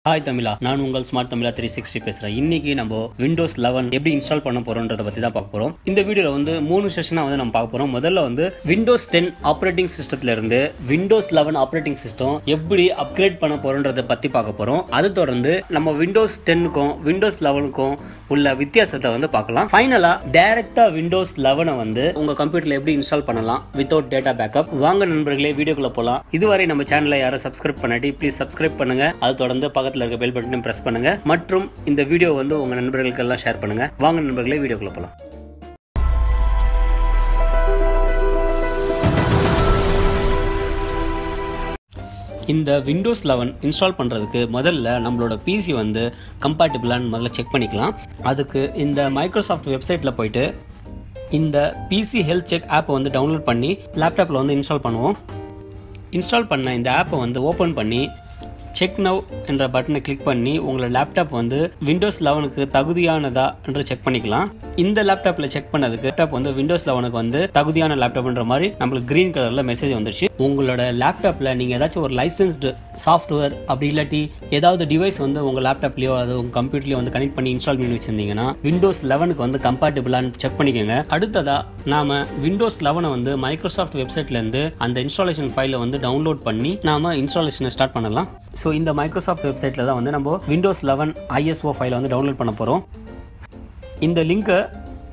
Hi Thamizha, நான் உங்கள் smart தமிழா 360 பேசுறேன். இன்னைக்கு நம்ம Windows 11 எப்படி இன்ஸ்டால் பண்ண போறோம்ன்றத பத்தி தான் பார்க்க போறோம். இந்த வீடியோல வந்து 3 செஷனா வந்து நம்ம பார்க்க போறோம். முதல்ல வந்து Windows 10 ஆப்பரேட்டிங் சிஸ்டத்துல இருந்து Windows 11 ஆப்பரேட்டிங் சிஸ்டம் எப்படி அப்கிரேட் பண்ண போறோம்ன்றத பத்தி பார்க்க போறோம். அது தொடர்ந்து நம்ம Windows 10க்கும் Windows 11க்கும் உள்ள வித்தியாசத்தை வந்து பார்க்கலாம். ஃபைனலா டைரக்டா Windows 11 வந்து உங்க கம்ப்யூட்டர்ல எப்படி இன்ஸ்டால் பண்ணலாம் வித்அவுட் டேட்டா பேக்கப். வாங்க நண்பர்களே வீடியோக்குள்ள போலாம். இதுவரை நம்ம சேனலை யாரும் சப்ஸ்கிரைப் பண்ணாட்டி ப்ளீஸ் சப்ஸ்கிரைப் பண்ணுங்க. அது தொடர்ந்து பக்கத்துல இருக்க பெல் பட்டனை பிரஸ் பண்ணுங்க மற்றும் இந்த வீடியோ வந்து உங்க நண்பர்களுக்கு எல்லாம் ஷேர் பண்ணுங்க. வாங்க நண்பர்களே வீடியோக்குள்ள போலாம். இந்த Windows 11 இன்ஸ்டால் பண்ணுறதுக்கு முதல்ல நம்மளோட பிசி வந்து கம்பேட்டிபிளான்னு முதல்ல செக் பண்ணிக்கலாம். அதுக்கு இந்த மைக்ரோசாஃப்ட் வெப்சைட்டில் போயிட்டு இந்த பிசி ஹெல்த் செக் ஆப்பை வந்து டவுன்லோட் பண்ணி லேப்டாப்பில் வந்து இன்ஸ்டால் பண்ணுவோம். இன்ஸ்டால் பண்ண இந்த ஆப்பை வந்து ஓப்பன் பண்ணி செக் நவ் என்ற பட்டனை கிளிக் பண்ணி உங்களோட லேப்டாப் வந்து Windows 11க்கு தகுதியானதா என்று செக் பண்ணிக்கலாம். இந்த லேப்டாப்பில் செக் பண்ணதுக்கு லேப்டாப் வந்து Windows 11க்கு வந்து தகுதியான லேப்டாப்ன்ற மாதிரி நம்மளுக்கு கிரீன் கலரில் மெசேஜ் வந்துருச்சு. உங்களோட லேப்டாப்பில் நீங்கள் ஏதாச்சும் ஒரு லைசன்ஸ்டு சாஃப்ட்வேர் அப்படி இல்லாட்டி ஏதாவது டிவைஸ் வந்து உங்கள் லேப்டாப்லேயோ அது உங்கள் கம்ப்யூட்டர்லேயோ வந்து கனெக்ட் பண்ணி இன்ஸ்டால் பண்ணி வச்சிருந்தீங்கன்னா Windows 11க்கு வந்து கம்பேட்டிபிளான்னு செக் பண்ணிக்கோங்க. அடுத்ததாக நாம் Windows 11 வந்து மைக்ரோசாஃப்ட் வெப்சைட்லேருந்து அந்த இன்ஸ்டாலேஷன் ஃபைலை வந்து டவுன்லோட் பண்ணி நாம் இன்ஸ்டாலேஷனை ஸ்டார்ட் பண்ணலாம். ஸோ இந்த மைக்ரோசாஃப்ட் வெப்சைட்டில் தான் வந்து நம்ம Windows 11 ISO ஃபைலை வந்து டவுன்லோட் பண்ண போகிறோம். இந்த லிங்கை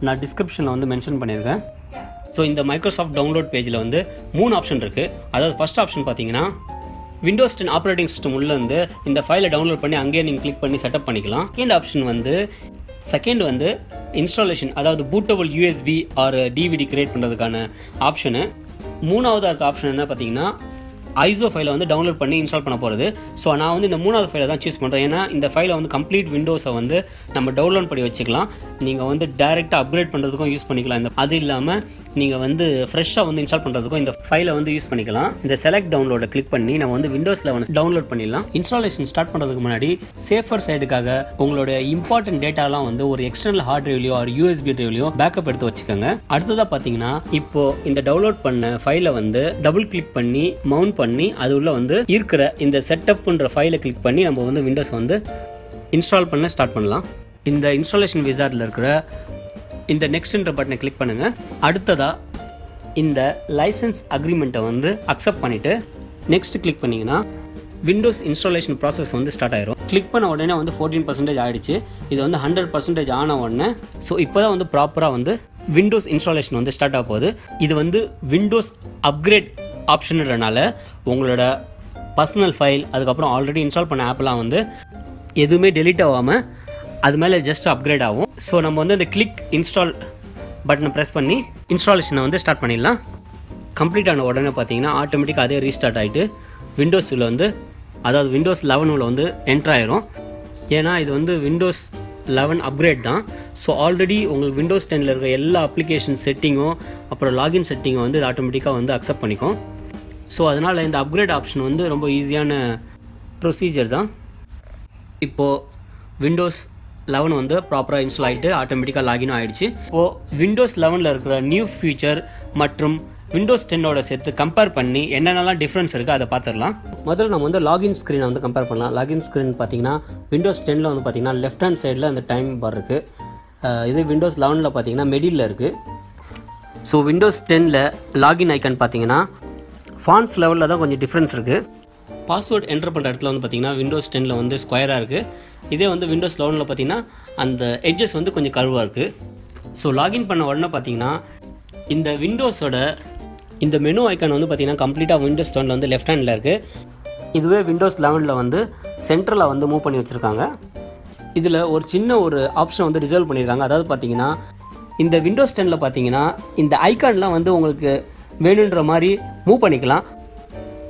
நான் டிஸ்கிரிப்ஷனில் வந்து மென்ஷன் பண்ணியிருக்கேன். ஸோ இந்த மைக்ரோசாஃப்ட் டவுன்லோட் பேஜில் வந்து 3 ஆப்ஷன் இருக்குது. அதாவது ஃபர்ஸ்ட் ஆப்ஷன் பார்த்தீங்கன்னா Windows 10 ஆப்பரேட்டிங் சிஸ்டம் உள்ளேருந்து இந்த ஃபைலை டவுன்லோட் பண்ணி அங்கேயே நீங்கள் கிளிக் பண்ணி செட்டப் பண்ணிக்கலாம். செகண்ட் வந்து இன்ஸ்டாலேஷன், அதாவது bootable USB or DVD create பண்ணுறதுக்கான ஆப்ஷனு. மூணாவதாக இருக்க ஆப்ஷன் என்ன பார்த்தீங்கன்னா ஐசோ ஃபைலை வந்து டவுன்லோட் பண்ணி இன்ஸ்டால் பண்ண போகிறது. ஸோ நான் வந்து இந்த மூணாவது ஃபைலை தான் சூஸ் பண்ணுறேன். ஏன்னா இந்த ஃபைலை வந்து கம்ப்ளீட் விண்டோஸை வந்து நம்ம டவுன்லோட் பண்ணி வச்சுக்கலாம். நீங்கள் வந்து டைரெக்டாக அப்கிரேட் பண்ணுறதுக்கும் யூஸ் பண்ணிக்கலாம். அது இல்லாமல் நீங்கள் வந்து ஃப்ரெஷ்ஷாக வந்து இன்ஸ்டால் பண்ணுறதுக்கும் இந்த ஃபைலை வந்து யூஸ் பண்ணிக்கலாம். இந்த செலக்ட் டவுன்லோடை கிளிக் பண்ணி நம்ம வந்து Windows 11 டவுன்லோட் பண்ணிடலாம். இன்ஸ்டாலேஷன் ஸ்டார்ட் பண்ணுறதுக்கு முன்னாடி சேஃபர் சைடுக்காக உங்களுடைய இம்பார்ட்டன்ட் டேட்டாலாம் வந்து ஒரு எக்ஸ்டர்னல் ஹார்ட் டிரைவ்லையோ ஒரு USB டிரைவ்லையோ பேக்கப் எடுத்து வச்சுக்கோங்க. அடுத்ததாக பார்த்தீங்கன்னா இப்போ இந்த டவுன்லோட் பண்ண ஃபைலை வந்து டபுள் கிளிக் பண்ணி மவுண்ட் பண்ணி அது உள்ள வந்து இருக்கிற இந்த செட்டப்ன்ற ஃபைலை கிளிக் பண்ணி நம்ம வந்து விண்டோஸ் வந்து இன்ஸ்டால் பண்ண ஸ்டார்ட் பண்ணலாம். இந்த இன்ஸ்டாலேஷன் விசார்டில் இருக்கிற இந்த நெக்ஸ்ட்ன்ற பட்டனை கிளிக் பண்ணுங்க. அடுத்ததா இந்த லைசன்ஸ் அக்ரிமெண்ட்டை வந்து அக்செப்ட் பண்ணிட்டு நெக்ஸ்ட் கிளிக் பண்ணீங்கன்னா விண்டோஸ் இன்ஸ்டாலேஷன் ப்ராசஸ் வந்து ஸ்டார்ட் ஆயிரும். கிளிக் பண்ண உடனே வந்து 14% ஆயிடுச்சு. இது வந்து 100% ஆன உடனே ஸோ இப்போ தான் வந்து ப்ராப்பராக வந்து விண்டோஸ் இன்ஸ்டாலேஷன் வந்து ஸ்டார்ட் ஆக போகுது. இது வந்து விண்டோஸ் அப்கிரேட் ஆப்ஷன்றனால உங்களோட பர்சனல் ஃபைல் அதுக்கப்புறம் ஆல்ரெடி இன்ஸ்டால் பண்ண ஆப்லாம் வந்து எதுவுமே டெலீட் ஆகாமல் அது மேலே ஜஸ்ட் அப்கிரேட் ஆகும். ஸோ நம்ம வந்து இந்த கிளிக் இன்ஸ்டால் பட்டனை ப்ரெஸ் பண்ணி இன்ஸ்டாலேஷனை வந்து ஸ்டார்ட் பண்ணிடலாம். கம்ப்ளீட் ஆன உடனே பார்த்தீங்கன்னா ஆட்டோமேட்டிக்காக அதே ரீஸ்டார்ட் ஆகிட்டு விண்டோஸில் வந்து அதாவது Windows 11 வந்து என்ட்ரு ஆயிரும். ஏன்னா இது வந்து Windows 11 அப்கிரேட் தான். ஸோ ஆல்ரெடி உங்களுக்கு Windows 10 இருக்க எல்லா அப்ளிகேஷன் செட்டிங்கும் அப்புறம் லாகின் செட்டிங்கும் வந்து ஆட்டோமேட்டிக்காக வந்து அக்செப்ட் பண்ணிக்கும். ஸோ அதனால் இந்த அப்கிரேட் ஆப்ஷன் வந்து ரொம்ப ஈஸியான ப்ரொசீஜர் தான். இப்போது Windows 11 வந்து ப்ராப்பராக இன்ஸ்டால் ஆகிட்டு ஆட்டோமேட்டிக்காக லாகினும் ஆகிடுச்சு. இப்போது Windows 11 இருக்கிற நியூ ஃபீச்சர் மற்றும் Windows 10 சேர்த்து கம்பேர் பண்ணி என்னென்னலாம் டிஃப்ரென்ஸ் இருக்குது அதை பார்த்துடலாம். முதல்ல நம்ம வந்து லாகின் ஸ்க்ரீனை வந்து கம்பேர் பண்ணலாம். லாகின் ஸ்க்ரீன் பார்த்தீங்கன்னா Windows 10 வந்து பார்த்தீங்கன்னா லெஃப்ட் ஹேண்ட் சைடில் அந்த டைம் பார் இருக்குது. இது Windows 11 பார்த்தீங்கன்னா மிடில் இருக்குது. ஸோ Windows 10 லாகின் ஐக்கான் பார்த்தீங்கன்னா ஃபான்ட்ஸ் லெவலில் தான் கொஞ்சம் டிஃப்ரென்ஸ் இருக்குது. பாஸ்வேர்ட் என்டர் பண்ணுற இடத்துல வந்து பார்த்தீங்கன்னா Windows 10 வந்து ஸ்கொயராக இருக்குது. இதே வந்து Windows 11 பார்த்தீங்கன்னா அந்த எட்ஜஸ் வந்து கொஞ்சம் கர்வாக இருக்குது. ஸோ லாகின் பண்ண உடனே பார்த்தீங்கன்னா இந்த விண்டோஸோட இந்த மெனு ஐக்கான் வந்து பார்த்தீங்கன்னா கம்ப்ளீட்டாக Windows 10 வந்து லெஃப்ட் ஹேண்டில் இருக்குது. இதுவே Windows 11 வந்து சென்ட்ரலில் வந்து மூவ் பண்ணி வச்சுருக்காங்க. இதில் ஒரு சின்ன ஒரு ஆப்ஷன் வந்து ரிசர்வ் பண்ணியிருக்காங்க. அதாவது பார்த்தீங்கன்னா இந்த Windows 10 பார்த்தீங்கன்னா இந்த ஐக்கான்லாம் வந்து உங்களுக்கு வேணுன்ற மாதிரி மூவ் பண்ணிக்கலாம்.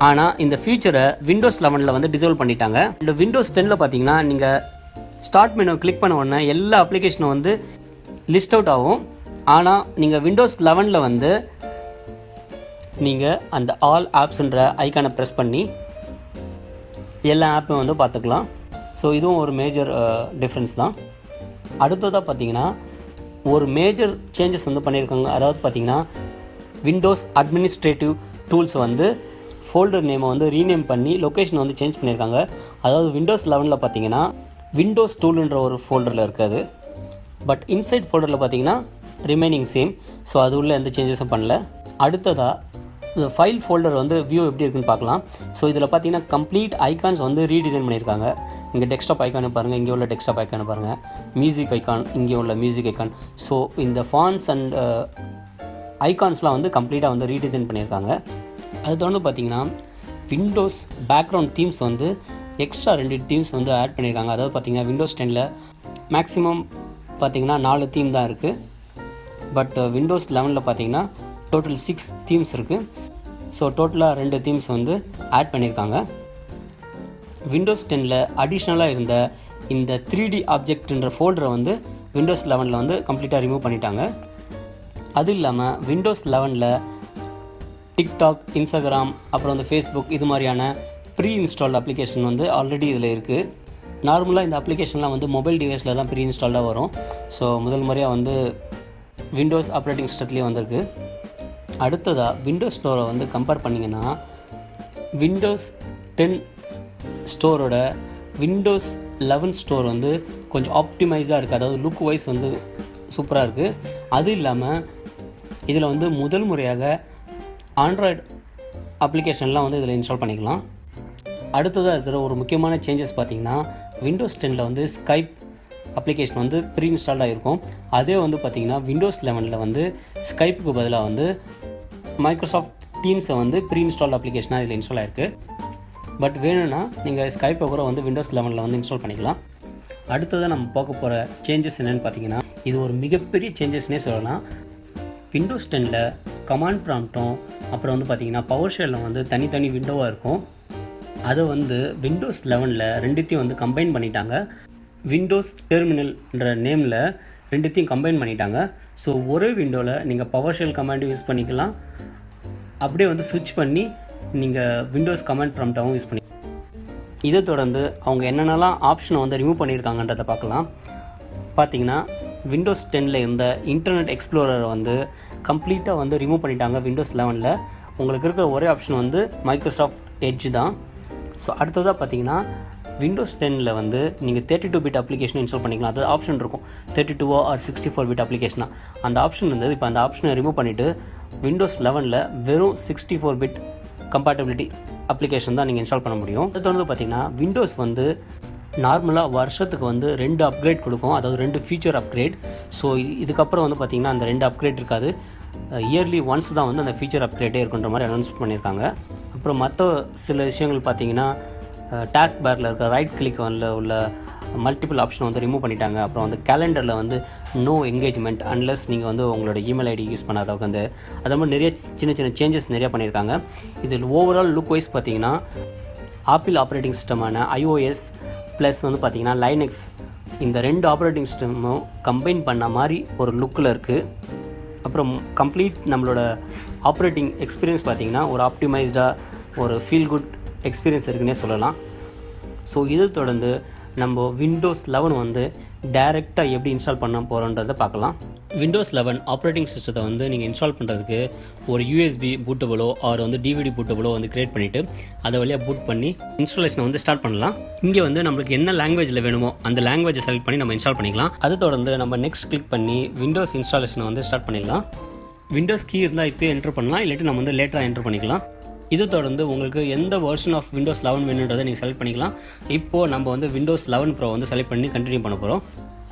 ஆனால் இந்த ஃபியூச்சரை Windows 11 வந்து டிசேபிள் பண்ணிட்டாங்க. இந்த Windows 10 பார்த்தீங்கன்னா நீங்கள் ஸ்டார்ட் மெனு கிளிக் பண்ண உடனே எல்லா அப்ளிகேஷனும் வந்து லிஸ்ட் அவுட் ஆகும். ஆனால் நீங்கள் Windows 11 வந்து நீங்கள் அந்த ஆல் ஆப்ஸ்ன்ற ஐக்கானை ப்ரெஸ் பண்ணி எல்லா ஆப்பையும் வந்து பார்த்துக்கலாம். ஸோ இதுவும் ஒரு மேஜர் டிஃப்ரென்ஸ் தான். அடுத்ததாக பார்த்தீங்கன்னா ஒரு மேஜர் சேஞ்சஸ் வந்து பண்ணியிருக்காங்க. அதாவது பார்த்தீங்கன்னா Windows அட்மினிஸ்ட்ரேட்டிவ் டூல்ஸ் வந்து ஃபோல்டர் நேமை வந்து ரீநேம் பண்ணி லொக்கேஷன் வந்து சேஞ்ச் பண்ணியிருக்காங்க. அதாவது விண்டோஸ் 11ல் பார்த்தீங்கன்னா விண்டோஸ் டூல்ன்ற ஒரு ஃபோல்டரில் இருக்காது. பட் இன்சைட் ஃபோல்டரில் பார்த்தீங்கன்னா ரிமைனிங் சேம். ஸோ அது உள்ள எந்த சேஞ்சஸும் பண்ணல. அடுத்ததாக இந்த ஃபைல் ஃபோல்டர் வந்து வியூ எப்படி இருக்குன்னு பார்க்கலாம். ஸோ இதில் பார்த்தீங்கன்னா கம்ப்ளீட் ஐகான்ஸ் வந்து ரீடிசைன் பண்ணியிருக்காங்க. இங்கே டெஸ்க்டாப் ஐக்கானு பாருங்கள், இங்கே உள்ள டெஸ்க்டாப் ஐக்கானு பாருங்கள், மியூசிக் ஐக்கான், இங்கே உள்ள மியூசிக் ஐக்கான். ஸோ இந்த ஃபான்ஸ் அண்ட் ஐகான்ஸ்லாம் வந்து கம்ப்ளீட்டாக வந்து ரீடிசைன் பண்ணியிருக்காங்க. அது தொடர்ந்து பார்த்தீங்கன்னா விண்டோஸ் பேக்ரவுண்ட் தீம்ஸ் வந்து எக்ஸ்ட்ரா 2 தீம்ஸ் வந்து ஆட் பண்ணியிருக்காங்க. அதாவது பார்த்தீங்கன்னா விண்டோஸ் 10ல் மேக்ஸிமம் பார்த்தீங்கன்னா 4 தீம் தான் இருக்குது. பட் விண்டோஸ் 11ல் பார்த்தீங்கன்னா டோட்டல் 6 தீம்ஸ் இருக்குது. ஸோ டோட்டலாக 2 தீம்ஸ் வந்து ஆட் பண்ணியிருக்காங்க. விண்டோஸ் 10ல் அடிஷ்னலாக இருந்த இந்த 3D ஆப்ஜெக்ட்ன்ற ஃபோல்டரை வந்து விண்டோஸ் 11ல் வந்து கம்ப்ளீட்டாக ரிமூவ் பண்ணிட்டாங்க. அது இல்லாமல் விண்டோஸ் 11ல் டிக்டாக், இன்ஸ்டாகிராம், அப்புறம் வந்து ஃபேஸ்புக் இது மாதிரியான ப்ரீ இன்ஸ்டால்டு அப்ளிகேஷன் வந்து ஆல்ரெடி இதில் இருக்குது. நார்மலாக இந்த அப்ளிகேஷன்லாம் வந்து மொபைல் டிவைஸில் தான் ப்ரீ இன்ஸ்டால்டாக வரும். ஸோ முதல் முறையாக வந்து விண்டோஸ் ஆப்ரேட்டிங் சிஸ்டத்துலேயே வந்திருக்கு. அடுத்ததாக விண்டோஸ் ஸ்டோரை வந்து கம்பேர் பண்ணிங்கன்னா விண்டோஸ் 10 ஸ்டோரோட விண்டோஸ் 11 ஸ்டோர் வந்து கொஞ்சம் ஆப்டிமைஸாக இருக்குது. அதாவது லுக் வைஸ் வந்து சூப்பராக இருக்குது. அது இல்லாமல் இதில் வந்து முதல் முறையாக ஆண்ட்ராய்டு அப்ளிகேஷன்லாம் வந்து இதில் இன்ஸ்டால் பண்ணிக்கலாம். அடுத்ததாக இருக்கிற ஒரு முக்கியமான சேஞ்சஸ் பார்த்திங்கன்னா விண்டோஸ் 10ல் வந்து ஸ்கைப் அப்ளிகேஷன் வந்து ப்ரீ இன்ஸ்டால்டாக இருக்கும். அதே வந்து பார்த்திங்கன்னா விண்டோஸ் 11ல் வந்து ஸ்கைப்புக்கு பதிலாக வந்து மைக்ரோசாஃப்ட் டீம்ஸை வந்து ப்ரீ இன்ஸ்டால்டு அப்ளிகேஷனாக இதில் இன்ஸ்டால் ஆகிருக்கு. பட் வேணும்னா நீங்கள் ஸ்கைப்பை கூட வந்து விண்டோஸ் 11ல் வந்து இன்ஸ்டால் பண்ணிக்கலாம். அடுத்ததாக நம்ம பார்க்க போகிற சேஞ்சஸ் என்னென்னு பார்த்தீங்கன்னா இது ஒரு மிகப்பெரிய சேஞ்சஸ்னே சொல்லலாம். விண்டோஸ் 10ல் கமாண்ட் ப்ராம்ப்டும் அப்புறம் வந்து பார்த்திங்கன்னா பவர் ஷெல்லில் வந்து தனித்தனி விண்டோவாக இருக்கும். அதை வந்து விண்டோஸ் 11ல் 2த்தையும் வந்து கம்பைன் பண்ணிட்டாங்க. விண்டோஸ் டெர்மினல்ன்ற நேமில் 2த்தையும் கம்பைன் பண்ணிட்டாங்க. ஸோ ஒரே விண்டோவில் நீங்கள் பவர் ஷெல் கமாண்டும் யூஸ் பண்ணிக்கலாம், அப்படியே வந்து ஸ்விட்ச் பண்ணி நீங்கள் விண்டோஸ் கமாண்ட் ப்ராம்ப்டாகவும் யூஸ் பண்ணி. இதை தொடர்ந்து அவங்க என்னென்னலாம் ஆப்ஷனை வந்து ரிமூவ் பண்ணியிருக்காங்கன்றதை பார்க்கலாம். பார்த்திங்கன்னா விண்டோஸ் 10ல் இருந்த இன்டர்நெட் எக்ஸ்ப்ளோரரை வந்து கம்ப்ளீட்டாக வந்து ரிமூவ் பண்ணிட்டாங்க. விண்டோஸ் 11ல் உங்களுக்கு இருக்கிற ஒரே ஆப்ஷன் வந்து மைக்ரோசாஃப்ட் எட்ஜ் தான். ஸோ அடுத்ததாக பார்த்தீங்கன்னா விண்டோஸ் 10ல் வந்து நீங்கள் 32 பிட் அப்ளிகேஷன் இன்ஸ்டால் பண்ணிக்கலாம். அது ஆப்ஷன் இருக்கும் 32 ஆர் 64 பிட் அப்ளிகேஷனாக. அந்த ஆப்ஷன் இருந்தது. இப்போ அந்த ஆப்ஷனை ரிமூவ் பண்ணிவிட்டு விண்டோஸ் 11ல் வெறும் 64 பிட் கம்பேட்டபிலிட்டி அப்ளிகேஷன் தான் நீங்கள் இன்ஸ்டால் பண்ண முடியும். அது தொடர்ந்து பார்த்திங்கன்னா விண்டோஸ் வந்து நார்மலாக வருஷத்துக்கு வந்து 2 அப்கிரேட் கொடுக்கும், அதாவது 2 ஃபீச்சர் அப்கிரேட். ஸோ இதுக்கப்புறம் வந்து பார்த்திங்கன்னா அந்த 2 அப்கிரேட் இருக்காது, இயர்லி ஒன்ஸ் தான் வந்து அந்த ஃபீச்சர் அப்கிரேட்டே இருக்குன்ற மாதிரி அனௌன்ஸ் பண்ணியிருக்காங்க. அப்புறம் மற்ற சில விஷயங்கள் பார்த்திங்கன்னா டாஸ்க் பாரில் இருக்க ரைட் கிளிக் உள்ள மல்டிபிள் ஆப்ஷன் வந்து ரிமூவ் பண்ணிட்டாங்க. அப்புறம் வந்து கேலண்டரில் வந்து நோ என்கேஜ்மெண்ட் அன்லெஸ் நீங்கள் வந்து உங்களோட இமெயில் ஐடி யூஸ் பண்ணாத வந்து அது மாதிரி நிறைய சின்ன சின்ன சேஞ்சஸ் நிறையா பண்ணியிருக்காங்க. இதில் ஓவரால் லுக் வைஸ் பார்த்திங்கன்னா ஆப்பிள் ஆப்ரேட்டிங் சிஸ்டமான iOS ப்ளஸ் வந்து பார்த்திங்கன்னா லைனக்ஸ் இந்த 2 ஆப்ரேட்டிங் சிஸ்டமும் கம்பைன் பண்ண மாதிரி ஒரு லுக்கில் இருக்குது. அப்புறம் கம்ப்ளீட் நம்மளோட ஆப்ரேட்டிங் எக்ஸ்பீரியன்ஸ் பார்த்திங்கன்னா ஒரு ஆப்டிமைஸ்டாக ஒரு ஃபீல் குட் எக்ஸ்பீரியன்ஸ் இருக்குன்னே சொல்லலாம். ஸோ இதை தொடர்ந்து நம்ம விண்டோஸ் 11 வந்து டைரெக்டாக எப்படி இன்ஸ்டால் பண்ண போகிறோன்றதை பார்க்கலாம். விண்டோஸ் 11 ஆப்ரேட்டிங் சிஸ்டத்தை வந்து நீங்கள் இன்ஸ்டால் பண்ணுறதுக்கு ஒரு USB பூட்டபிளோ ஆர் வந்து DVD பூட்டபிளோ வந்து க்ரியேட் பண்ணிவிட்டு அதை வழியாக பூட் பண்ணி இன்ஸ்டாலேஷனை வந்து ஸ்டார்ட் பண்ணலாம். இங்கே வந்து நம்மளுக்கு என்ன லாங்குவேஜில் வேணுமோ அந்த லாங்குவேஜை செலக்ட் பண்ணி நம்ம இன்ஸ்டால் பண்ணிக்கலாம். அதை தொடர்ந்து நம்ம நெக்ஸ்ட் கிளிக் பண்ணி விண்டோஸ் இன்ஸ்டாலேஷனை வந்து ஸ்டார்ட் பண்ணிடலாம். விண்டோஸ் கீ இருந்தால் இப்போயே என்ட்ரு பண்ணலாம், இல்லாட்டி நம்ம வந்து லேட்டராக என்ட்ரு பண்ணிக்கலாம். இதை தொடர்ந்து உங்களுக்கு எந்த வெர்ஷன் ஆஃப் விண்டோஸ் 11 வேணுன்றதை நீங்கள் செலக்ட் பண்ணிக்கலாம். இப்போது நம்ம வந்து விண்டோஸ் 11 ப்ரோ வந்து செலக்ட் பண்ணி கண்டினியூ பண்ண போகிறோம்.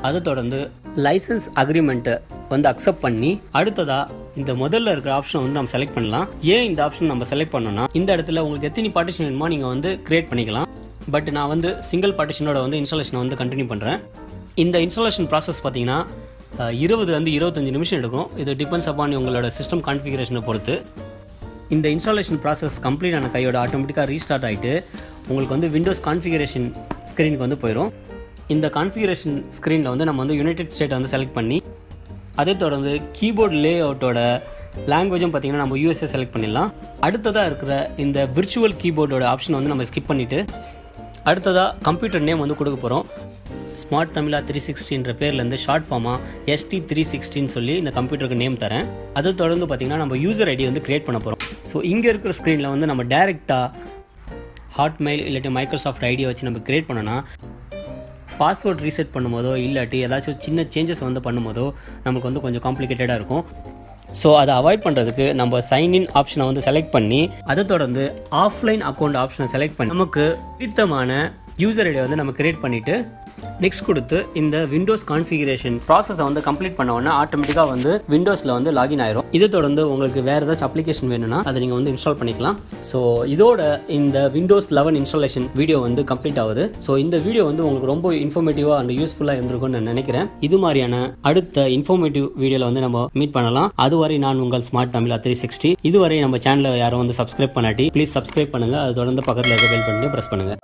அதை தொடர்ந்து லைசன்ஸ் அக்ரிமெண்ட்டை வந்து அக்செப்ட் பண்ணி அடுத்ததாக இந்த முதல்ல இருக்கிற ஆப்ஷனை வந்து நம்ம செலக்ட் பண்ணலாம். ஏன் இந்த ஆப்ஷன் நம்ம செலக்ட் பண்ணோம்னா இந்த இடத்துல உங்களுக்கு எத்தனை பார்ட்டிஷன் வேணுமோ நீங்கள் வந்து கிரியேட் பண்ணிக்கலாம். பட் நான் வந்து சிங்கிள் பார்ட்டிஷனோட வந்து இன்ஸ்டாலேஷனை வந்து கண்டினியூ பண்ணுறேன். இந்த இன்ஸ்டாலேஷன் ப்ராசஸ் பார்த்தீங்கன்னா 20 to 25 நிமிஷம் எடுக்கும். இது டிபெண்ட்ஸ் அப்பான் உங்களோட சிஸ்டம் கான்ஃபிகரேஷனை பொறுத்து. இந்த இன்ஸ்டாலேஷன் ப்ராசஸ் கம்ப்ளீட் ஆன கையோட ஆட்டோமேட்டிக்காக ரீஸ்டார்ட் ஆகிட்டு உங்களுக்கு வந்து விண்டோஸ் கான்ஃபிகரேஷன் ஸ்க்ரீனுக்கு வந்து போயிடும். இந்த கான்ஃபிகரேஷன் ஸ்க்ரீனில் வந்து நம்ம வந்து யுனைடெட் ஸ்டேட்டை வந்து செலக்ட் பண்ணி அதை தொடர்ந்து கீபோர்டு லே அவுட்டோட லாங்குவேஜும் பார்த்திங்கன்னா நம்ம USA செலக்ட் பண்ணிடலாம். அடுத்ததாக இருக்கிற இந்த விர்ச்சுவல் கீபோர்டோட ஆப்ஷன் வந்து நம்ம ஸ்கிப் பண்ணிவிட்டு அடுத்ததாக கம்ப்யூட்டர் நேம் வந்து கொடுக்க போகிறோம். ஸ்மார்ட் தமிழா 360ன்ற பேர்லேருந்து ஷார்ட் ஃபார்மாக ST360 சொல்லி இந்த கம்ப்யூட்டருக்கு நேம் தரேன். அதை தொடர்ந்து பார்த்திங்கன்னா நம்ம யூசர் ஐடி வந்து க்ரியேட் பண்ண போகிறோம். ஸோ ஸோ இங்கே இருக்கிற ஸ்க்ரீனில் வந்து நம்ம டேரெக்டாக ஹாட்மெயில் இல்லாட்டி மைக்ரோசாஃப்ட் ஐடியை வச்சு நம்ம க்ரியேட் பண்ணோன்னா பாஸ்வேர்ட் ரீசெட் பண்ணும்போதோ இல்லாட்டி ஏதாச்சும் சின்ன சேஞ்சஸ் வந்து பண்ணும்போதோ நமக்கு வந்து கொஞ்சம் காம்ப்ளிகேட்டடாக இருக்கும். ஸோ அதை அவாய்ட் பண்ணுறதுக்கு நம்ம சைன்இன் ஆப்ஷனை வந்து செலக்ட் பண்ணி அதை தொடர்ந்து ஆஃப்லைன் அக்கௌண்ட் ஆப்ஷனை செலக்ட் பண்ணி நமக்கு பிடித்தமான யூசர் ஐடியை வந்து நம்ம கிரியேட் பண்ணிவிட்டு நெக்ஸ்ட் கொடுத்து இந்த விண்டோஸ் கான்ஃபிகரேஷன் ப்ராசஸை வந்து கம்ப்ளீட் பண்ண உடனே ஆட்டோமேட்டிக்காக வந்து விண்டோஸில் வந்து லாகின் ஆயிரும். இதை தொடர்ந்து உங்களுக்கு வேறு ஏதாச்சும் அப்ளிகேஷன் வேணும்னா அதை நீங்கள் வந்து இன்ஸ்டால் பண்ணிக்கலாம். ஸோ இதோட இந்த விண்டோஸ் 11 இன்ஸ்டாலேஷன் வீடியோ வந்து கம்ப்ளீட் ஆகுது. ஸோ இந்த வீடியோ வந்து உங்களுக்கு ரொம்ப இன்ஃபர்மேட்டிவாக அண்ட் யூஸ்ஃபுல்லாக இருந்திருக்கும்னு நான் நினைக்கிறேன். இது மாதிரியான அடுத்த இன்ஃபர்மேட்டிவ் வீடியோவில் வந்து நம்ம மீட் பண்ணலாம். அதுவரை நான் உங்கள் ஸ்மார்ட் தமிழா 360. இதுவரை நம்ம சேனலை யாரும் வந்து சப்ஸ்கிரைப் பண்ணாட்டி ப்ளீஸ் சப்ஸ்கிரைப் பண்ணுங்கள். அது தொடர்ந்து பக்கத்தில் இருக்க பெல் பட்டனை ப்ரெஸ் பண்ணுங்கள்.